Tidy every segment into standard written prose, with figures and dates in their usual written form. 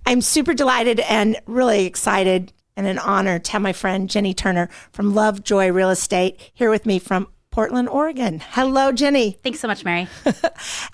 I'm super delighted and really excited and an honor to have my friend Jenny Turner from Lovejoy Real Estate here with me from Portland, Oregon. Hello, Jenny. Thanks so much, Mary.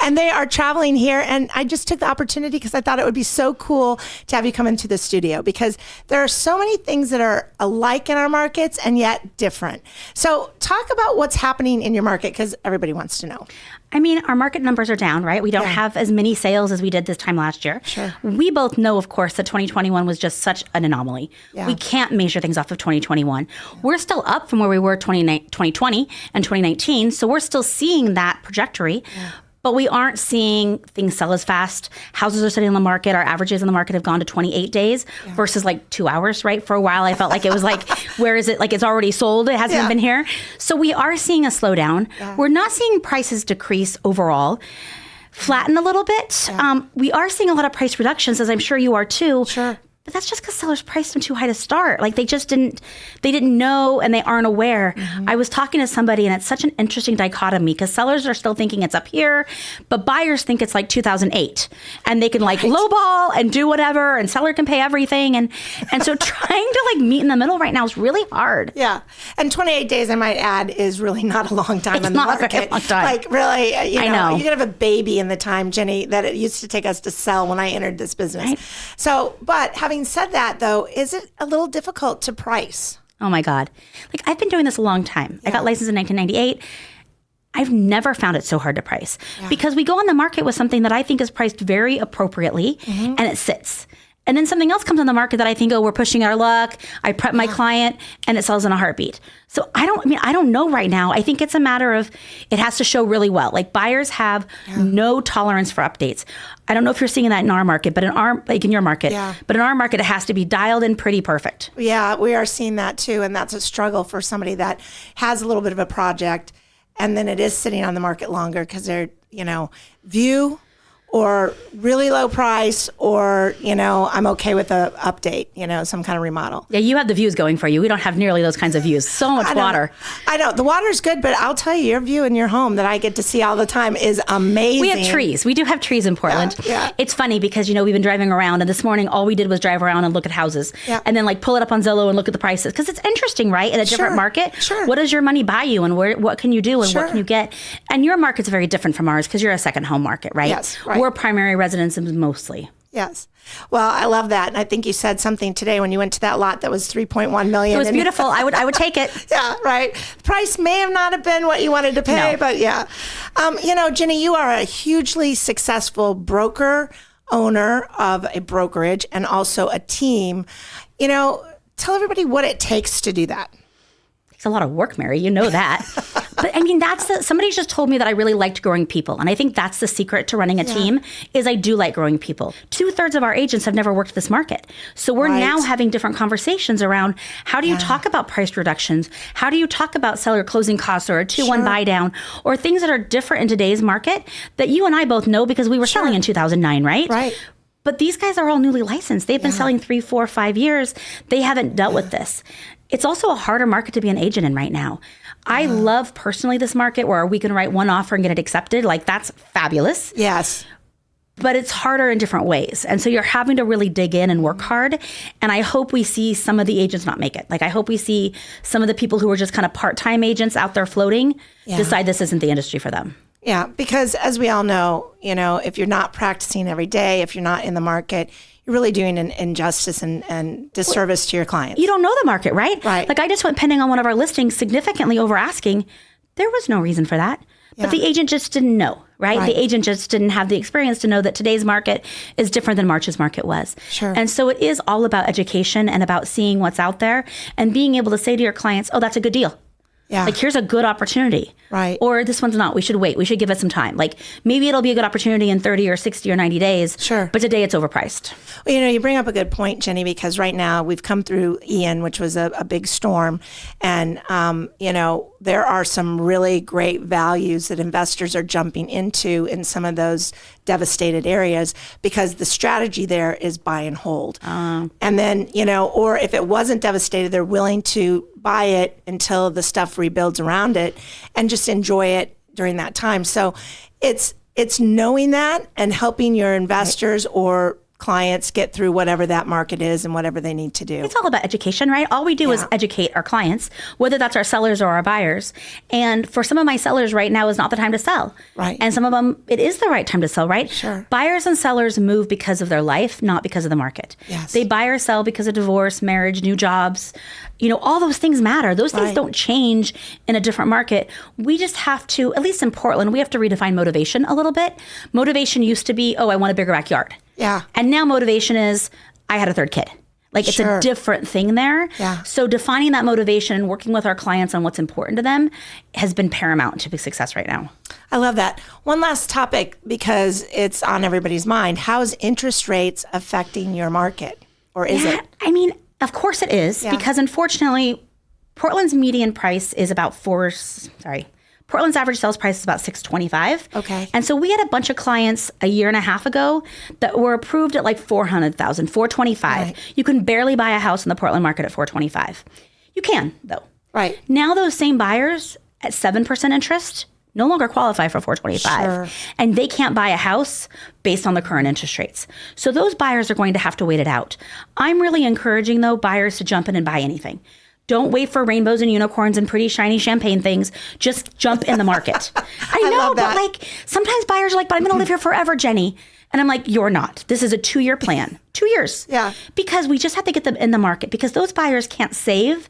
And they are traveling here. And I just took the opportunity because I thought it would be so cool to have you come into the studio because there are so many things that are alike in our markets and yet different. So talk about what's happening in your market because everybody wants to know. I mean, our market numbers are down, right? We don't have as many sales as we did this time last year. Sure. We both know, of course, that 2021 was just such an anomaly. Yeah. We can't measure things off of 2021. We're still up from where we were 2020 and 2019, so we're still seeing that trajectory. Yeah. But we aren't seeing things sell as fast. Houses are sitting on the market. Our averages in the market have gone to 28 days versus like 2 hours, right? For a while, I felt like it was like, where is it? Like it's already sold. It hasn't been here. So we are seeing a slowdown. Yeah. We're not seeing prices decrease overall. Flatten a little bit. Yeah. We are seeing a lot of price reductions, as I'm sure you are too. Sure. But that's just because sellers priced them too high to start. Like they didn't know and they aren't aware. Mm-hmm. I was talking to somebody and it's such an interesting dichotomy because sellers are still thinking it's up here, but buyers think it's like 2008 and they can like lowball and do whatever and seller can pay everything. And so trying to like meet in the middle right now is really hard. Yeah. And 28 days, I might add, is really not a long time in the market. It's not a long time. Like really, I know. You could have a baby in the time, Jenny, that it used to take us to sell when I entered this business. Right. So, but having said that, though, is it a little difficult to price? Oh, my God. Like, I've been doing this a long time. Yeah. I got licensed in 1998. I've never found it so hard to price because we go on the market with something that I think is priced very appropriately and it sits. And then something else comes on the market that I think, oh, we're pushing our luck. I prep my client and it sells in a heartbeat. So I don't know right now. I think it's a matter of it has to show really well. Like buyers have no tolerance for updates. I don't know if you're seeing that in our market, but in your market, but in our market, it has to be dialed in pretty perfect. Yeah, we are seeing that too. And that's a struggle for somebody that has a little bit of a project and then it is sitting on the market longer because they're, view or really low price or, I'm okay with a update, some kind of remodel. Yeah, you have the views going for you. We don't have nearly those kinds of views. So much water. I know. The water's good, but I'll tell you, your view in your home that I get to see all the time is amazing. We have trees. We do have trees in Portland. Yeah. It's funny because, we've been driving around and this morning all we did was drive around and look at houses and then like pull it up on Zillow and look at the prices because it's interesting, right? In a different market. Sure. What does your money buy you and what can you do and what can you get? And your market's very different from ours because you're a second home market, right? Yes, right. We're primary residences mostly. Yes. Well, I love that. And I think you said something today when you went to that lot that was $3.1 million. It was beautiful. I would take it. Yeah, right. The price may have not have been what you wanted to pay, but yeah. Jenny, you are a hugely successful broker, owner of a brokerage, and also a team. Tell everybody what it takes to do that. It's a lot of work, Mary. You know that. But I mean, somebody just told me that I really liked growing people. And I think that's the secret to running a team is I do like growing people. 2/3 of our agents have never worked this market. So we're now having different conversations around how do you talk about price reductions? How do you talk about seller closing costs or a 2-1 buy down or things that are different in today's market that you and I both know because we were selling in 2009, right? Right. But these guys are all newly licensed. They've been selling 3, 4, 5 years. They haven't dealt with this. It's also a harder market to be an agent in right now. I love personally this market where we can write one offer and get it accepted. Like that's fabulous. Yes. But it's harder in different ways. And so you're having to really dig in and work hard. And I hope we see some of the agents not make it. Like I hope we see some of the people who are just kind of part-time agents out there floating decide this isn't the industry for them. Yeah, because as we all know, if you're not practicing every day, if you're not in the market, you're really doing an injustice and disservice to your clients. You don't know the market, right? Right. Like I just went pending on one of our listings significantly over asking. There was no reason for that. But the agent just didn't know, right? The agent just didn't have the experience to know that today's market is different than March's market was. Sure. And so it is all about education and about seeing what's out there and being able to say to your clients, oh, that's a good deal. Yeah. Like, here's a good opportunity. Right. Or this one's not. We should wait. We should give it some time. Like, maybe it'll be a good opportunity in 30 or 60 or 90 days. Sure. But today it's overpriced. Well, you bring up a good point, Jenny, because right now we've come through Ian, which was a big storm. And, there are some really great values that investors are jumping into in some of those devastated areas because the strategy there is buy and hold. And then, or if it wasn't devastated, they're willing to buy it until the stuff rebuilds around it and just enjoy it during that time. So it's knowing that and helping your investors or clients get through whatever that market is and whatever they need to do. It's all about education, right? All we do is educate our clients, whether that's our sellers or our buyers. And for some of my sellers right now is not the time to sell. Right. And some of them, it is the right time to sell, right? Sure. Buyers and sellers move because of their life, not because of the market. Yes. They buy or sell because of divorce, marriage, new jobs. All those things matter. Those things don't change in a different market. We just have to, at least in Portland, we have to redefine motivation a little bit. Motivation used to be, I want a bigger backyard. Yeah. And now motivation is, I had a third kid. Like it's a different thing there. Yeah. So defining that motivation and working with our clients on what's important to them has been paramount to success right now. I love that. One last topic, because it's on everybody's mind. How is interest rates affecting your market? Or is it? I mean, of course it is, because unfortunately, Portland's median price is about Portland's average sales price is about $625. Okay. And so we had a bunch of clients a year and a half ago that were approved at like $400,000, $425. Right. You can barely buy a house in the Portland market at $425. You can, though. Right. Now those same buyers at 7% interest no longer qualify for $425. Sure. And they can't buy a house based on the current interest rates. So those buyers are going to have to wait it out. I'm really encouraging, though, buyers to jump in and buy anything. Don't wait for rainbows and unicorns and pretty shiny champagne things. Just jump in the market. I know, love that. but like sometimes buyers are like, but I'm going to live here forever, Jenny. And I'm like, you're not. This is a 2-year plan. 2 years. Yeah. Because we just have to get them in the market because those buyers can't save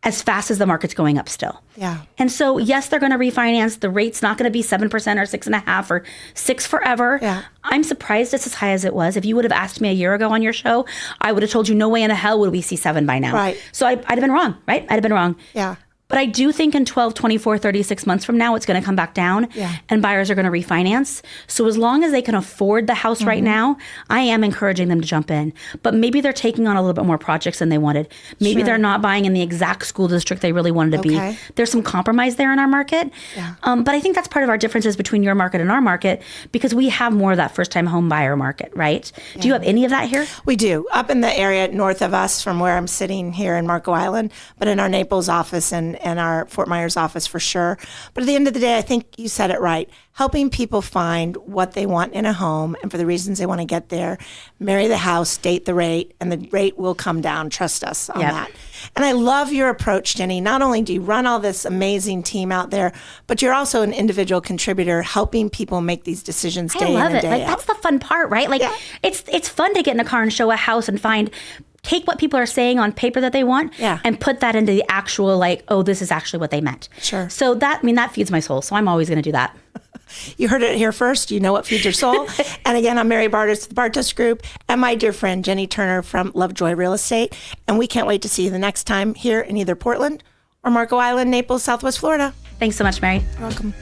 as fast as the market's going up still. Yeah. And so, yes, they're going to refinance. The rate's not going to be 7% or 6.5% or 6% forever. Yeah. I'm surprised it's as high as it was. If you would have asked me a year ago on your show, I would have told you no way in hell would we see 7 by now. Right. So I'd have been wrong, right? I'd have been wrong. Yeah. But I do think in 12, 24, 36 months from now, it's going to come back down and buyers are going to refinance. So as long as they can afford the house right now, I am encouraging them to jump in. But maybe they're taking on a little bit more projects than they wanted. Maybe they're not buying in the exact school district they really wanted to be. There's some compromise there in our market. Yeah. But I think that's part of our differences between your market and our market because we have more of that first-time home buyer market, right? Yeah. Do you have any of that here? We do. Up in the area north of us from where I'm sitting here in Marco Island, but in our Naples office and our Fort Myers office for sure. But at the end of the day, I think you said it right. Helping people find what they want in a home and for the reasons they want to get there, marry the house, date the rate, and the rate will come down. Trust us on that. And I love your approach, Jenny. Not only do you run all this amazing team out there, but you're also an individual contributor helping people make these decisions day in and day out. Like, that's the fun part, right? Like it's fun to get in a car and show a house and take what people are saying on paper that they want and put that into the actual, this is actually what they meant. Sure. So that feeds my soul. So I'm always going to do that. You heard it here first. You know what feeds your soul. And again, I'm Mary Bartos of the Bartos Group and my dear friend, Jenny Turner from Lovejoy Real Estate. And we can't wait to see you the next time here in either Portland or Marco Island, Naples, Southwest Florida. Thanks so much, Mary. You're welcome.